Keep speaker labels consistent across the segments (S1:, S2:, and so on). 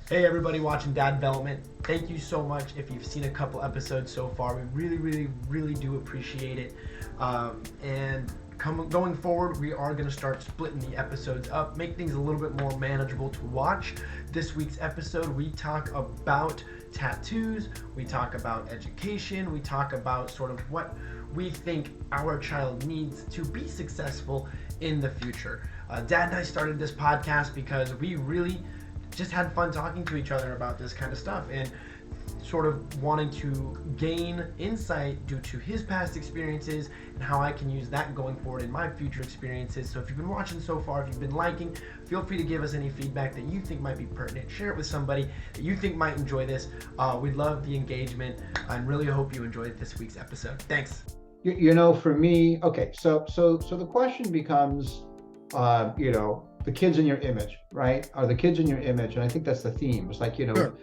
S1: Hey everybody watching Dadvelopment. Thank you so much if you've seen a couple episodes so far. We really do appreciate it. Going forward, we are going to start splitting the episodes up, make things a little bit more manageable to watch. This week's episode, we talk about tattoos, we talk about education, we talk about sort of what we think our child needs to be successful in the future. Dad and I started this podcast because we really just had fun talking to each other about this kind of stuff and sort of wanting to gain insight due to his past experiences and how I can use that going forward in my future experiences. So if you've been watching so far, if you've been liking, feel free to give us any feedback that you think might be pertinent. Share it with somebody that you think might enjoy this. We'd love the engagement and really hope you enjoyed this week's episode. Thanks.
S2: For me, okay, so the question becomes, the kids in your image, right? Are the kids in your image? And I think that's the theme. It's like,
S1: Sure.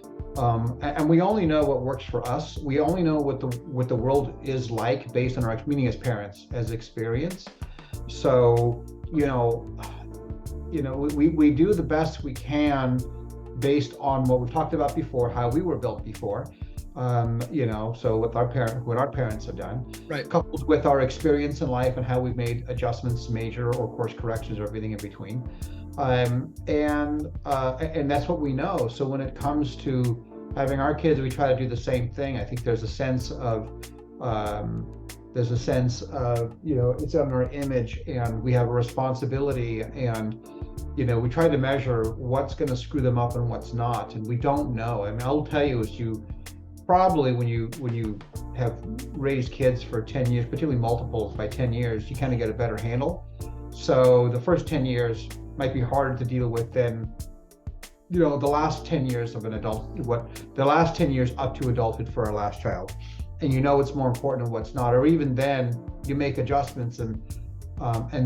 S2: And we only know what works for us. We only know what the world is like based on our, meaning as parents, as experience. So, we do the best we can based on what we've talked about before, how we were built before. So what our parents have done,
S1: Right.
S2: coupled with our experience in life and how we've made adjustments, major or course corrections, or everything in between, and that's what we know. So when it comes to having our kids, we try to do the same thing. I think there's a sense of it's on our image, and we have a responsibility, and we try to measure what's going to screw them up and what's not, and we don't know. I mean, I'll tell you, is you probably when you have raised kids for 10 years, particularly multiples by 10 years, you kind of get a better handle. So the first 10 years might be harder to deal with than the last 10 years of an adult, the last 10 years up to adulthood for our last child. And what's more important and what's not, or even then you make adjustments, and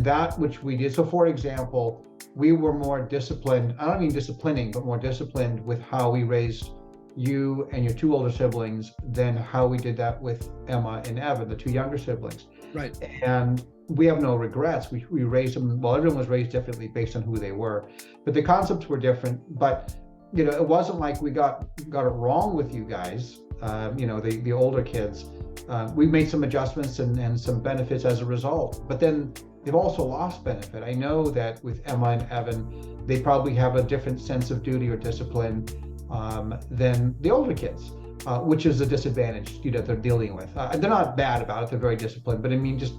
S2: that which we did. So for example, we were more disciplined, I don't mean disciplining, but more disciplined with how we raised you and your two older siblings than how we did that with Emma and Evan, the two younger siblings.
S1: Right.
S2: And we have no regrets. We raised them, well, everyone was raised differently based on who they were, but the concepts were different. But it wasn't like we got it wrong with you guys. The older kids, we made some adjustments and some benefits as a result, but then they've also lost benefit. I know that with Emma and Evan, they probably have a different sense of duty or discipline than the older kids, which is a disadvantage they're dealing with. They're not bad about it, they're very disciplined, but I mean, just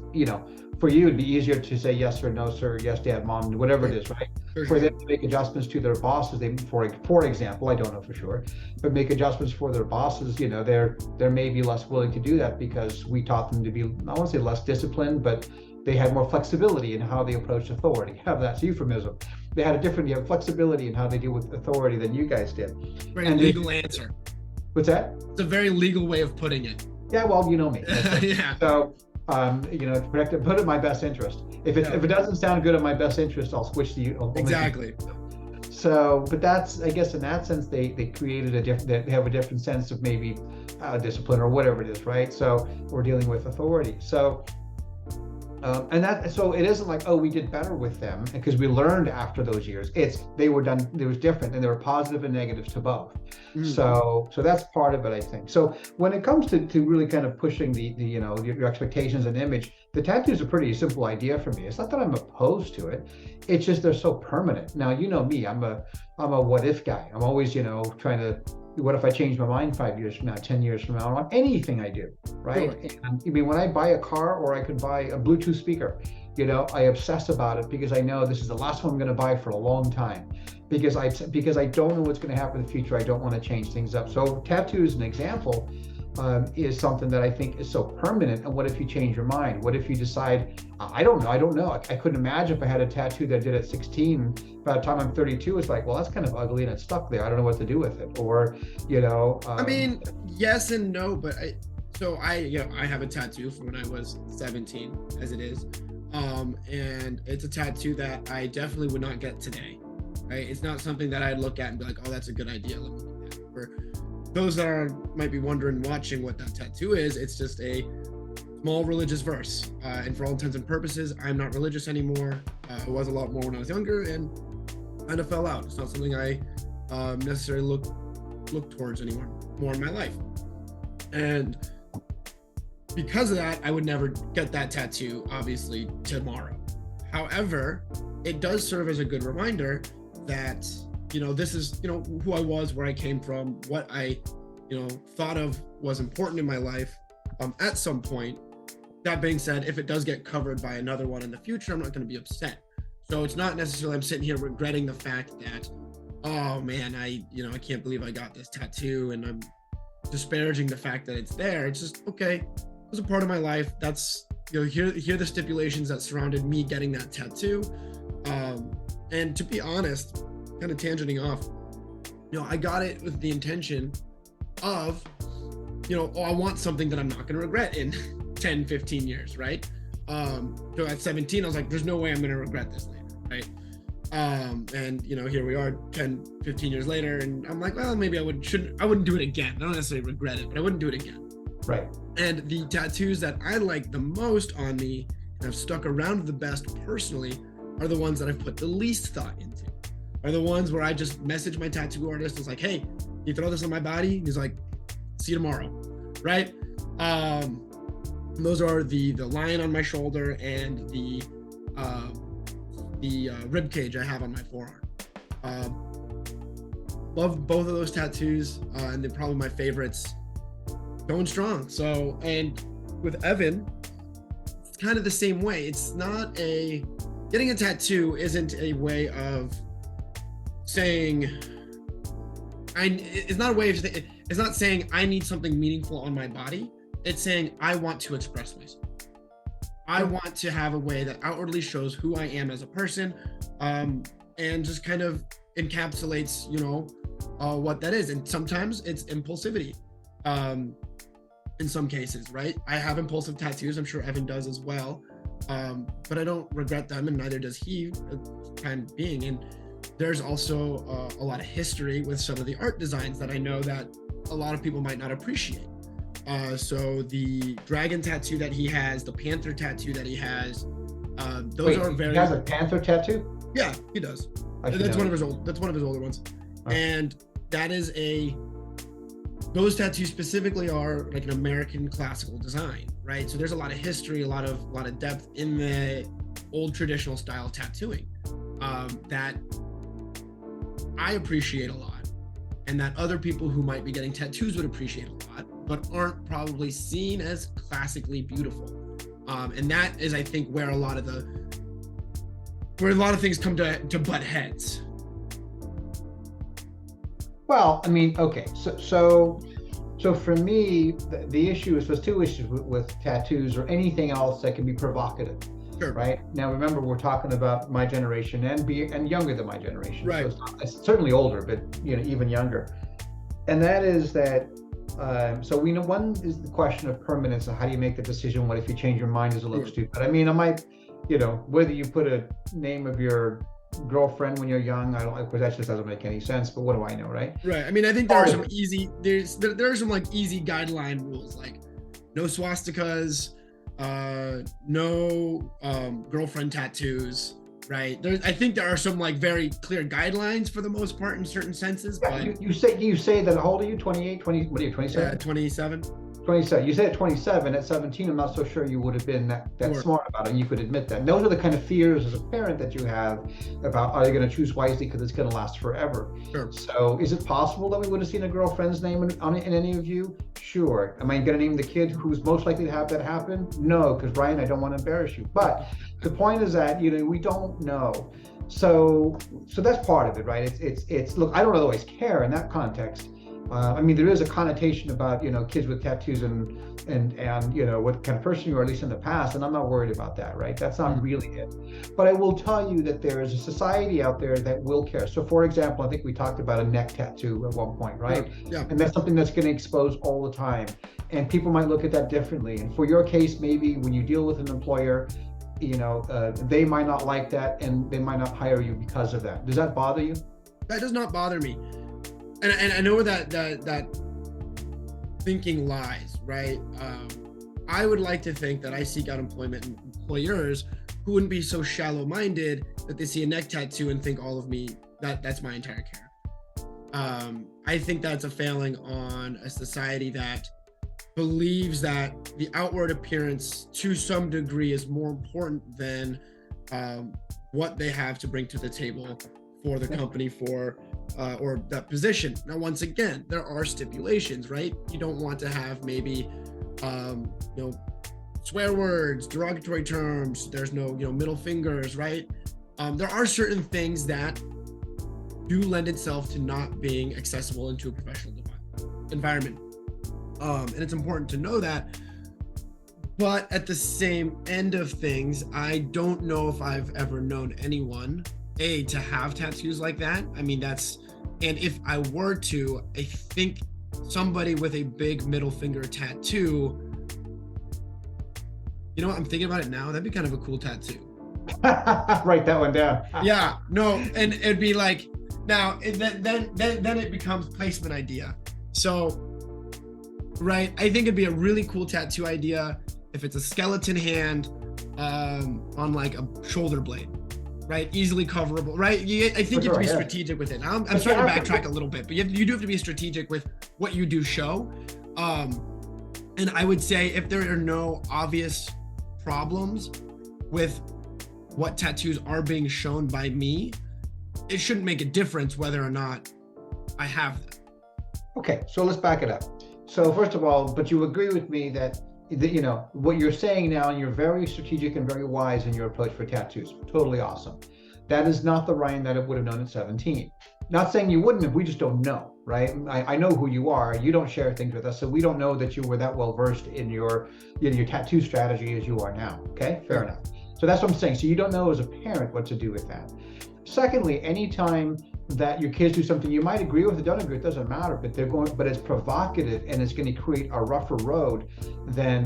S2: for you it'd be easier to say yes or no sir, yes dad, mom, whatever it is, right? For them to make adjustments to their bosses, they for example, I don't know for sure, but make adjustments for their bosses, they're maybe less willing to do that because we taught them to be, I won't say less disciplined, but they had more flexibility in how they approach authority. That's a euphemism. They had flexibility in how they deal with authority than you guys did.
S1: Very legal answer.
S2: What's that?
S1: It's a very legal way of putting it.
S2: Yeah, well, you know me.
S1: Yeah.
S2: So, to protect it, put it in my best interest. If it doesn't sound good in my best interest, I'll switch to you.
S1: Exactly.
S2: So, but that's, I guess in that sense, they created they have a different sense of maybe discipline or whatever it is, right? So we're dealing with authority. So, so it isn't like, oh, we did better with them because we learned after those years. It was different, and there were positive and negatives to both. So that's part of it, I think. So when it comes to really kind of pushing your expectations and image, the tattoo is a pretty simple idea for me. It's not that I'm opposed to it. It's just they're so permanent. Now, me, I'm a what if guy. I'm always, trying to, what if I change my mind 5 years from now, 10 years from now, on anything I do, right? Sure. And I mean, when I buy a car, or I could buy a Bluetooth speaker, I obsess about it because I know this is the last one I'm going to buy for a long time, because I don't know what's going to happen in the future. I don't want to change things up. So tattoo is an example, is something that I think is so permanent. And what if you change your mind? What if you decide, I don't know. I couldn't imagine if I had a tattoo that I did at 16, by the time I'm 32, it's like, well, that's kind of ugly and it's stuck there. I don't know what to do with it. Or,
S1: I mean, yes and no, but I have a tattoo from when I was 17, as it is. And it's a tattoo that I definitely would not get today, right? It's not something that I'd look at and be like, oh, that's a good idea. Let me do that. For those that might be wondering, watching what that tattoo is, it's just a small religious verse. And for all intents and purposes, I'm not religious anymore. I was a lot more when I was younger and kind of fell out. It's not something I
S3: necessarily look towards anymore more in my life. And because of that, I would never get that tattoo, obviously, tomorrow. However, it does serve as a good reminder that, this is, who I was, where I came from, what I, thought of was important in my life at some point. That being said, if it does get covered by another one in the future, I'm not going to be upset. So it's not necessarily I'm sitting here regretting the fact that, oh man, I can't believe I got this tattoo, and I'm disparaging the fact that it's there. It's just, okay, it was a part of my life. That's, here are the stipulations that surrounded me getting that tattoo. And to be honest, kind of tangenting off, I got it with the intention of, I want something that I'm not going to regret in 10, 15 years, right? So at 17, I was like, there's no way I'm going to regret this later, right? And here we are 10, 15 years later, and I'm like, well, maybe I wouldn't do it again. I don't necessarily regret it, but I wouldn't do it again.
S2: Right.
S3: And the tattoos that I like the most on me and have stuck around the best personally are the ones that I've put the least thought into. Are the ones where I just message my tattoo artist. It's like, hey, you throw this on my body? And he's like, see you tomorrow, right? Those are the lion on my shoulder and the rib cage I have on my forearm. Love both of those tattoos, and they're probably my favorites. Going strong. So, and with Evan, it's kind of the same way. It's not getting a tattoo isn't a way of saying, it's not saying I need something meaningful on my body. It's saying I want to express myself. I want to have a way that outwardly shows who I am as a person, and just kind of encapsulates, what that is. And sometimes it's impulsivity. In some cases, right? I have impulsive tattoos. I'm sure Evan does as well. But I don't regret them, and neither does he, for the time being. And there's also a lot of history with some of the art designs that I know that a lot of people might not appreciate. So the dragon tattoo that he has, the panther tattoo that he has, those are very.
S2: He has a panther tattoo?
S3: Yeah, he does. That's one of his older ones. Oh. And that is those tattoos specifically are like an American classical design, right? So there's a lot of history, a lot of depth in the old traditional style tattooing that I appreciate a lot, and that other people who might be getting tattoos would appreciate a lot, but aren't probably seen as classically beautiful. And that is, I think, where a lot of things come to butt heads.
S2: Well, I mean, okay, so for me, the issue is there's two issues with tattoos or anything else that can be provocative.
S3: Sure.
S2: Right? Now, remember, we're talking about my generation and younger than my generation.
S3: Right.
S2: So it's certainly older, but even younger. And that is that. So we know one is the question of permanence and how do you make the decision? What if you change your mind? Does it look stupid? I mean, I might, whether you put a name of your girlfriend when you're young, because that just doesn't make any sense, but what do I know, right?
S3: Right. I mean, I think there are some easy easy guideline rules, like no swastikas, no girlfriend tattoos, right? I think there are some very clear guidelines for the most part in certain senses.
S2: Yeah,
S3: but
S2: you say that, how old are you? 28, 20, what are you, 27?
S3: 27.
S2: 27. You said at 27, at 17, I'm not so sure you would have been that
S3: Sure.
S2: smart about it. You could admit that. And those are the kind of fears as a parent that you have about, are you going to choose wisely because it's going to last forever?
S3: Sure.
S2: So is it possible that we would have seen a girlfriend's name in any of you? Sure. Am I going to name the kid who's most likely to have that happen? No, because Ryan, I don't want to embarrass you. But the point is that, we don't know. So that's part of it, right? It's look, I don't always care in that context. I mean, there is a connotation about, kids with tattoos and what kind of person you are, at least in the past, and I'm not worried about that, right? That's not really it. But I will tell you that there is a society out there that will care. So, for example, I think we talked about a neck tattoo at one point, right?
S3: Yeah.
S2: And that's something that's getting exposed all the time. And people might look at that differently. And for your case, maybe when you deal with an employer, they might not like that and they might not hire you because of that. Does that bother you?
S3: That does not bother me. And I know where that thinking lies, right? I would like to think that I seek out employers who wouldn't be so shallow-minded that they see a neck tattoo and think all of me, that's my entire character. I think that's a failing on a society that believes that the outward appearance to some degree is more important than what they have to bring to the table for the company or that position. Now, once again, there are stipulations, right? You don't want to have maybe swear words, derogatory terms. There's no middle fingers, right? There are certain things that do lend itself to not being accessible into a professional environment. And it's important to know that. But at the same end of things, I don't know if I've ever known anyone, to have tattoos like that. I mean, and if I were to, I think somebody with a big middle finger tattoo, I'm thinking about it now, that'd be kind of a cool tattoo.
S2: Write that one down.
S3: Yeah, no, and it'd be like, now then it becomes placement idea. So, right, I think it'd be a really cool tattoo idea if it's a skeleton hand on like a shoulder blade, right? Easily coverable, right? I think you have to be strategic with it. I'm starting to backtrack a little bit, but you do have to be strategic with what you do show. And I would say if there are no obvious problems with what tattoos are being shown by me, it shouldn't make a difference whether or not I have them.
S2: Okay, so let's back it up. So first of all, but you agree with me that what you're saying now, and you're very strategic and very wise in your approach for tattoos. Totally awesome. That is not the Ryan that I would have known at 17. Not saying you wouldn't have, we just don't know, right? I know who you are. You don't share things with us, so we don't know that you were that well versed in your tattoo strategy as you are now. Okay, fair enough. So that's what I'm saying. So you don't know as a parent what to do with that. Secondly, anytime that your kids do something you might agree with or don't agree, it doesn't matter, but it's provocative and it's going to create a rougher road than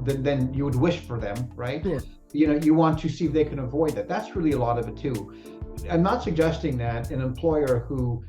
S2: than you would wish for them, right?
S3: Sure.
S2: You want to see if they can avoid that. That's really a lot of it too. I'm not suggesting that an employer who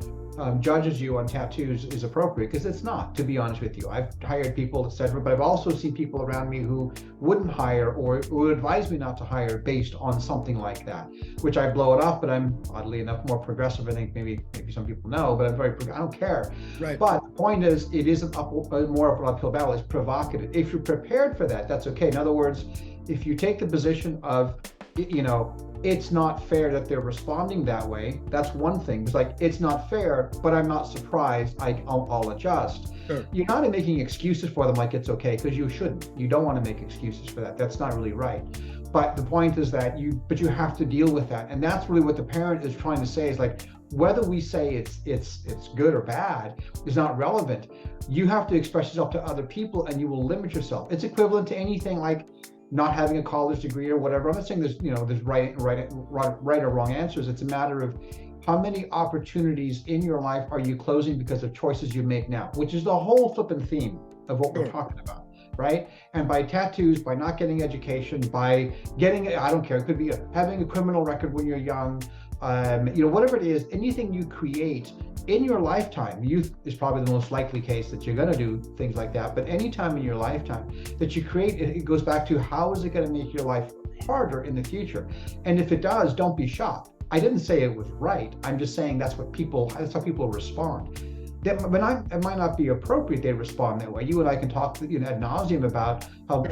S2: judges you on tattoos is appropriate, because it's not, to be honest with you. I've hired people, etc., but I've also seen people around me who wouldn't hire or would advise me not to hire based on something like that, which I blow it off. But I'm oddly enough more progressive. I think maybe some people know, but I don't care.
S3: Right.
S2: But the point is, it isn't more of an uphill battle. It's provocative. If you're prepared for that, that's okay. In other words, if you take the position of, it's not fair that they're responding that way, that's one thing. It's like, it's not fair, but I'm not surprised, I'll adjust.
S3: Sure.
S2: You're not making excuses for them like it's okay, because you shouldn't. You don't want to make excuses for that. That's not really right. But the point is that you have to deal with that. And that's really what the parent is trying to say, is like, whether we say it's good or bad is not relevant. You have to express yourself to other people, and you will limit yourself. It's equivalent to anything like not having a college degree or whatever. I'm not saying there's right or wrong answers. It's a matter of how many opportunities in your life are you closing because of choices you make now, which is the whole flipping theme of what we're talking about, right? And by tattoos, by not getting education, by getting, I don't care, it could be having a criminal record when you're young, whatever it is, anything you create in your lifetime. Youth is probably the most likely case that you're going to do things like that, but anytime in your lifetime that you create, it goes back to, how is it going to make your life harder in the future? And if it does, don't be shocked. I didn't say it was right. I'm just saying that's how people respond. It might not be appropriate they respond that way. You and I can talk ad nauseum about how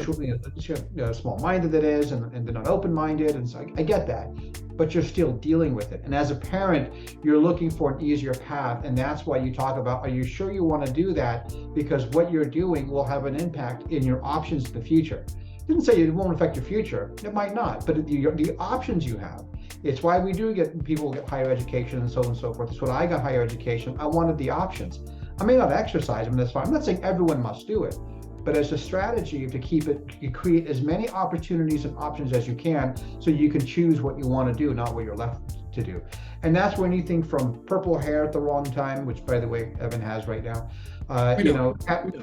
S2: small-minded it is, and they're not open-minded, and so I get that. But you're still dealing with it. And as a parent, you're looking for an easier path. And that's why you talk about, are you sure you want to do that? Because what you're doing will have an impact in your options in the future. Didn't say it won't affect your future. It might not, but the options you have. It's why we do get people get higher education and so on and so forth. It's when I got higher education, I wanted the options. I may not exercise them, that's fine. I'm not saying everyone must do it. But as a strategy to keep it, you create as many opportunities and options as you can, so you can choose what you want to do, not what you're left to do. And that's where anything from purple hair at the wrong time, which by the way, Evan has right now,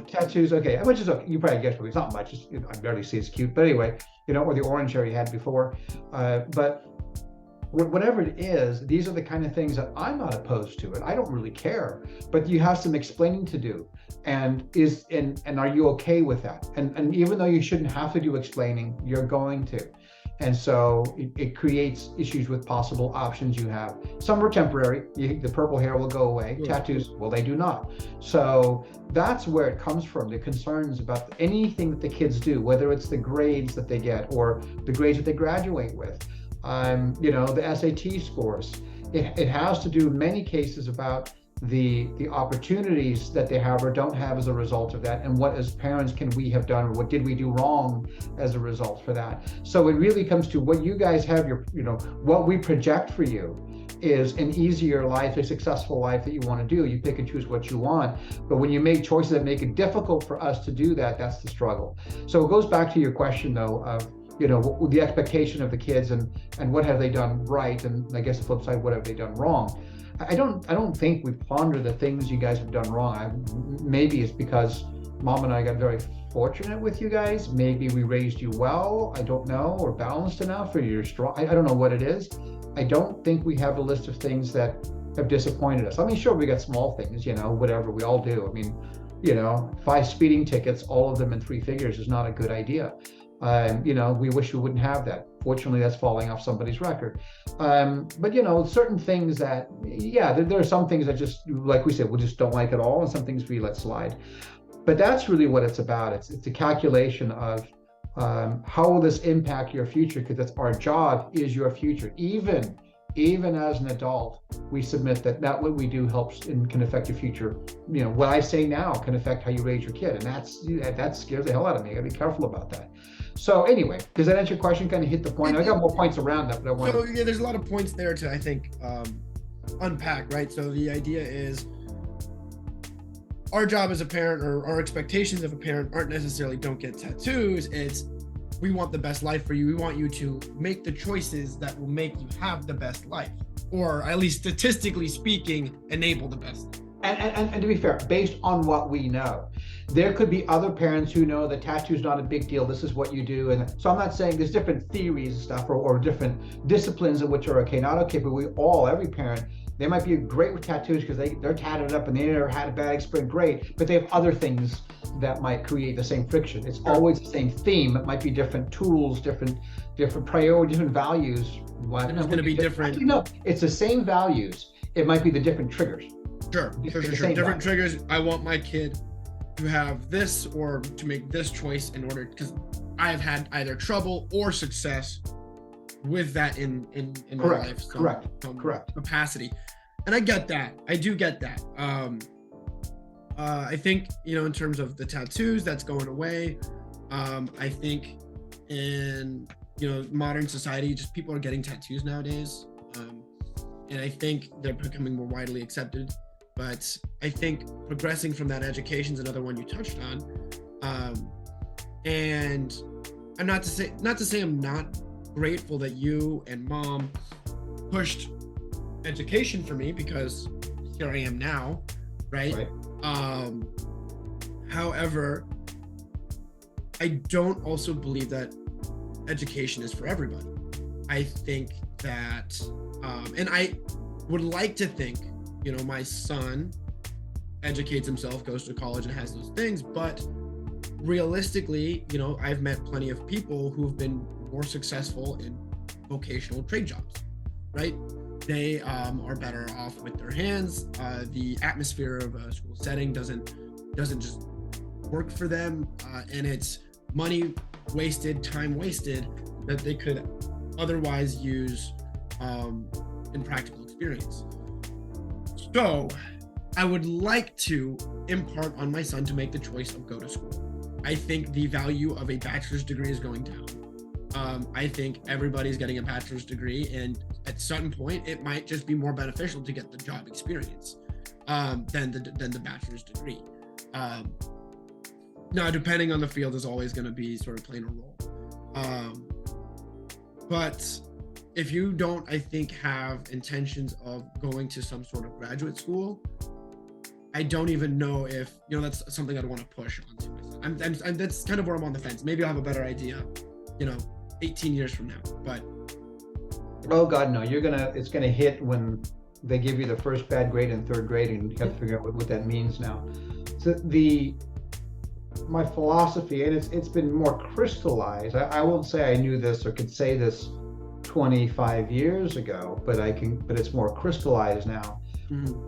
S2: tattoos, okay, which is okay. You probably guess, it's not much, I barely see it's cute, but anyway, or the orange hair you had before. But whatever it is, these are the kind of things that I'm not opposed to, and I don't really care, but you have some explaining to do. And are you okay with that? And even though you shouldn't have to do explaining, you're going to. And so it creates issues with possible options you have. Some are temporary. The purple hair will go away. Tattoos, well, they do not. So that's where it comes from, the concerns about anything that the kids do, whether it's the grades that they get or the grades that they graduate with, the SAT scores. It has to do in many cases about the opportunities that they have or don't have as a result of that, and what as parents can we have done, or what did we do wrong as a result for that. So it really comes to what you guys have, what we project for you is an easier life, a successful life that you want to do. You pick and choose what you want, but when you make choices that make it difficult for us to do that, that's the struggle. So it goes back to your question though of the expectation of the kids and what have they done right, and I guess the flip side, what have they done wrong. I don't think we ponder the things you guys have done wrong. Maybe it's because Mom and I got very fortunate with you guys. Maybe we raised you well, I don't know, or balanced enough, or you're strong. I don't know what it is. I don't think we have a list of things that have disappointed us. I mean, sure, we got small things, whatever, we all do. I mean, 5 speeding tickets, all of them in 3 figures is not a good idea. We wish we wouldn't have that. Fortunately, that's falling off somebody's record. But certain things that, there are some things that just, like we said, we just don't like at all, and some things we let slide. But that's really what it's about. It's a calculation of how will this impact your future, because that's our job, is your future. Even as an adult, we submit that what we do helps and can affect your future. What I say now can affect how you raise your kid, and that scares the hell out of me. I gotta be careful about that. So anyway, does that answer your question? Kind of hit the point. I got more points around that, but I want
S3: So yeah, there's a lot of points there to, I think, unpack, right? So the idea is our job as a parent, or our expectations of a parent, aren't necessarily don't get tattoos. It's we want the best life for you. We want you to make the choices that will make you have the best life, or at least statistically speaking, enable the best life.
S2: And to be fair, based on what we know, there could be other parents who know that tattoo's not a big deal. This is what you do. And so I'm not saying there's different theories and stuff, or different disciplines in which are okay, not okay, but every parent, they might be great with tattoos because they're tatted up and they never had a bad experience, great, but they have other things that might create the same friction. It's always the same theme. It might be different tools, different priorities, different values.
S3: It's going to be different.
S2: Actually, no, it's the same values. It might be the different triggers.
S3: Sure. Different triggers. I want my kid to have this, or to make this choice in order, because I've had either trouble or success with that in my life.
S2: Correct.
S3: Capacity. And I get that. I do get that. I think, in terms of the tattoos, that's going away. I think in, modern society, just people are getting tattoos nowadays. And I think they're becoming more widely accepted. But I think progressing from that education is another one you touched on. And I'm not to say I'm not grateful that you and Mom pushed education for me, because here I am now, right? However, I don't also believe that education is for everybody. I think that, and I would like to think, my son educates himself, goes to college and has those things, but realistically, I've met plenty of people who've been more successfst in vocational trade jobs, right? They are better off with their hands. The atmosphere of a school setting doesn't just work for them, and it's money wasted, time wasted that they could otherwise use in practical experience. So I would like to impart on my son to make the choice of go to school. I think the value of a bachelor's degree is going down. I think everybody's getting a bachelor's degree, and at some point it might just be more beneficial to get the job experience than the bachelor's degree. Now, depending on the field, is always going to be sort of playing a role. But if you don't, I think, have intentions of going to some sort of graduate school, I don't even know if, that's something I'd want to push onto myself. I'm that's kind of where I'm on the fence. Maybe I'll have a better idea, 18 years from now, but.
S2: Oh God, no, it's gonna hit when they give you the first bad grade in 3rd grade, and you have to figure out what that means now. So my philosophy, and it's been more crystallized. I won't say I knew this or could say this 25 years ago, but it's more crystallized now.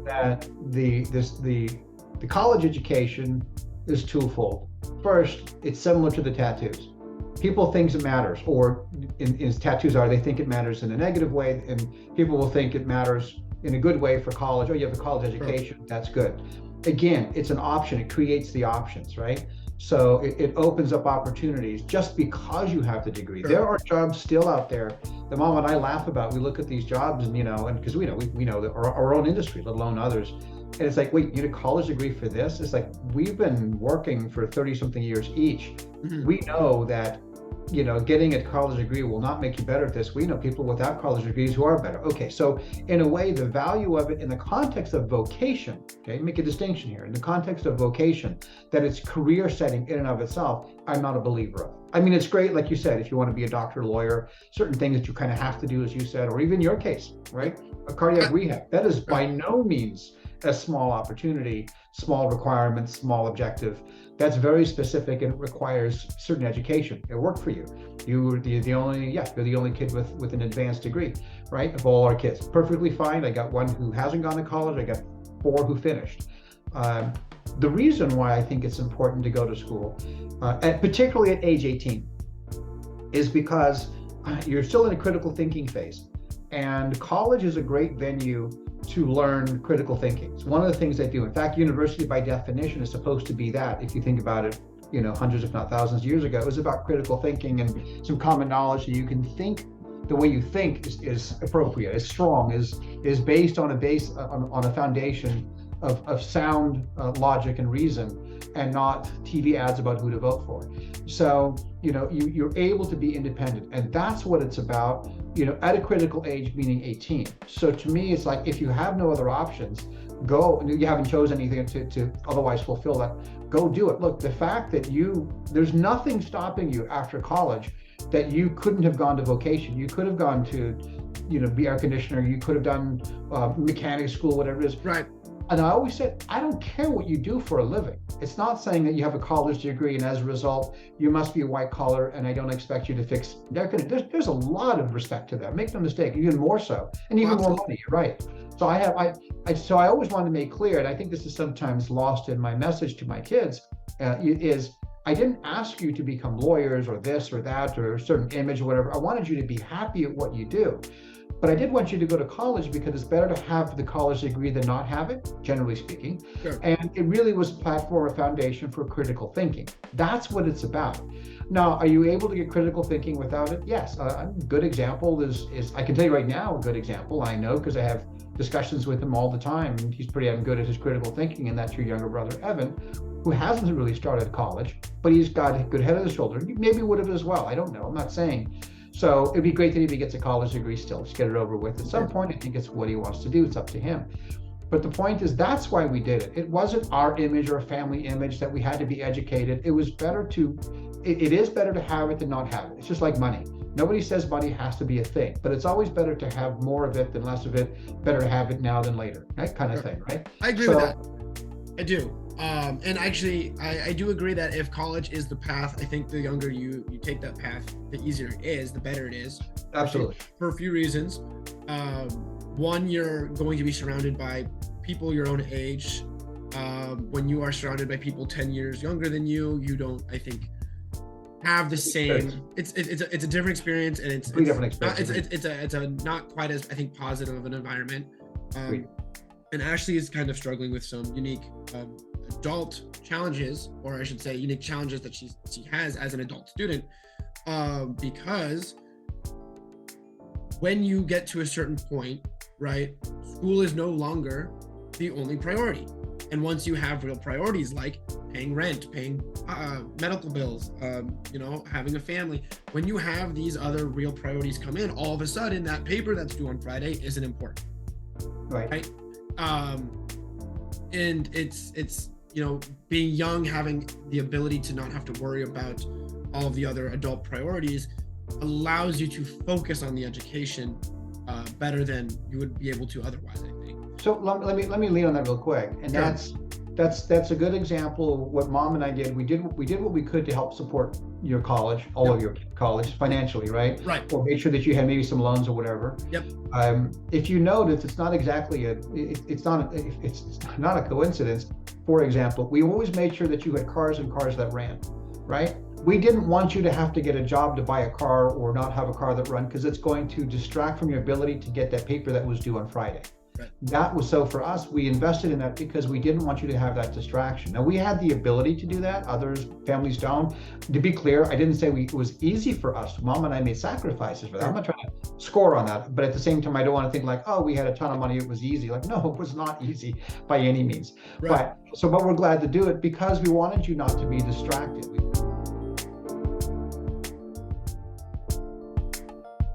S2: That the college education is twofold. First, it's similar to the tattoos. People think it matters, or in tattoos they think it matters in a negative way, and people will think it matters in a good way for college. Oh, you have a college education, that's good. Again, it's an option. It creates the options, right? So it opens up opportunities just because you have the degree. Sure. There are jobs still out there that Mom and I laugh about. We look at these jobs, and because we know that our own industry, let alone others. And it's like, wait, you need a college degree for this? It's like, we've been working for 30 something years each. We know that, getting a college degree will not make you better at this. We know people without college degrees who are better. Okay, so in a way, the value of it in the context of vocation, okay, make a distinction here. In the context of vocation, that it's career setting in and of itself, I'm not a believer of. I mean, it's great, like you said, if you want to be a doctor, lawyer, certain things that you kind of have to do, as you said, or even your case, right? A cardiac rehab, that is by no means a small opportunity, small requirements, small objective. That's very specific, and it requires certain education. It worked for you. You're the only kid with an advanced degree, right? Of all our kids, perfectly fine. I got one who hasn't gone to college. I got 4 who finished. The reason why I think it's important to go to school, and particularly at age 18, is because you're still in a critical thinking phase, and college is a great venue to learn critical thinking. It's one of the things they do. In fact, university by definition is supposed to be that. If you think about it, hundreds if not thousands of years ago, it was about critical thinking and some common knowledge that you can think the way you think is appropriate, is strong, is based on a foundation of sound logic and reason, and not TV ads about who to vote for. So you're able to be independent, and that's what it's about. At a critical age, meaning 18. So to me, it's like, if you have no other options, go. You haven't chosen anything to otherwise fulfill that. Go do it. Look, the fact that there's nothing stopping you after college that you couldn't have gone to vocation. You could have gone to, be air conditioner. You could have done mechanic school, whatever it is.
S3: Right.
S2: And I always said, I don't care what you do for a living. It's not saying that you have a college degree and as a result, you must be a white collar and I don't expect you to fix. There's a lot of respect to that. Make no mistake, even more so, and even more money. You're right. So I always want to make clear, and I think this is sometimes lost in my message to my kids, is I didn't ask you to become lawyers or this or that or a certain image or whatever. I wanted you to be happy at what you do. But I did want you to go to college because it's better to have the college degree than not have it, generally speaking. Sure. And it really was a platform, a foundation for critical thinking. That's what it's about. Now, are you able to get critical thinking without it? Yes. A good example is I can tell you right now, a good example, I know because I have discussions with him all the time, and he's pretty good at his critical thinking, and that's your younger brother, Evan, who hasn't really started college, but he's got a good head on his shoulder. Maybe would have as well. I don't know. I'm not saying. So it'd be great that if he gets a college degree still, just get it over with. At some point, I think it's what he wants to do. It's up to him. But the point is, that's why we did it. It wasn't our image or a family image that we had to be educated. It was better it is better to have it than not have it. It's just like money. Nobody says money has to be a thing, but it's always better to have more of it than less of it. Better to have it now than later, that kind of thing, right?
S3: I agree with that. I do. And actually, I do agree that if college is the path, I think the younger you take that path, the easier it is, the better it is.
S2: Absolutely.
S3: For a few reasons. One, you're going to be surrounded by people your own age. When you are surrounded by people 10 years younger than you, you don't, I think, have the same. It's a different experience, and it's a not quite as, I think, positive of an environment. And Ashley is kind of struggling with some unique adult challenges, or I should say unique challenges that she has as an adult student, because when you get to a certain point, right, school is no longer the only priority. And once you have real priorities like paying rent, paying medical bills, having a family, when you have these other real priorities come in, all of a sudden that paper that's due on Friday isn't important. Right? And it's being young, having the ability to not have to worry about all of the other adult priorities allows you to focus on the education better than you would be able to otherwise, I think.
S2: So let me lean on that real quick, and that's a good example of what Mom and I did. We did what we could to help support your college, all of your college financially, right?
S3: Right.
S2: Or make sure that you had maybe some loans or whatever.
S3: Yep.
S2: If you notice, it's not exactly it's not a coincidence. For example, we always made sure that you had cars and cars that ran, right? We didn't want you to have to get a job to buy a car or not have a car that run, because it's going to distract from your ability to get that paper that was due on Friday.
S3: Right.
S2: That was, so for us, we invested in that because we didn't want you to have that distraction. Now, we had the ability to do that. Others, families don't. To be clear, I didn't say it was easy for us. Mom and I made sacrifices for that. I'm not trying to score on that, but at the same time, I don't want to think like, oh, we had a ton of money, it was easy. Like, no, it was not easy by any means.
S3: Right.
S2: But we're glad to do it because we wanted you not to be distracted.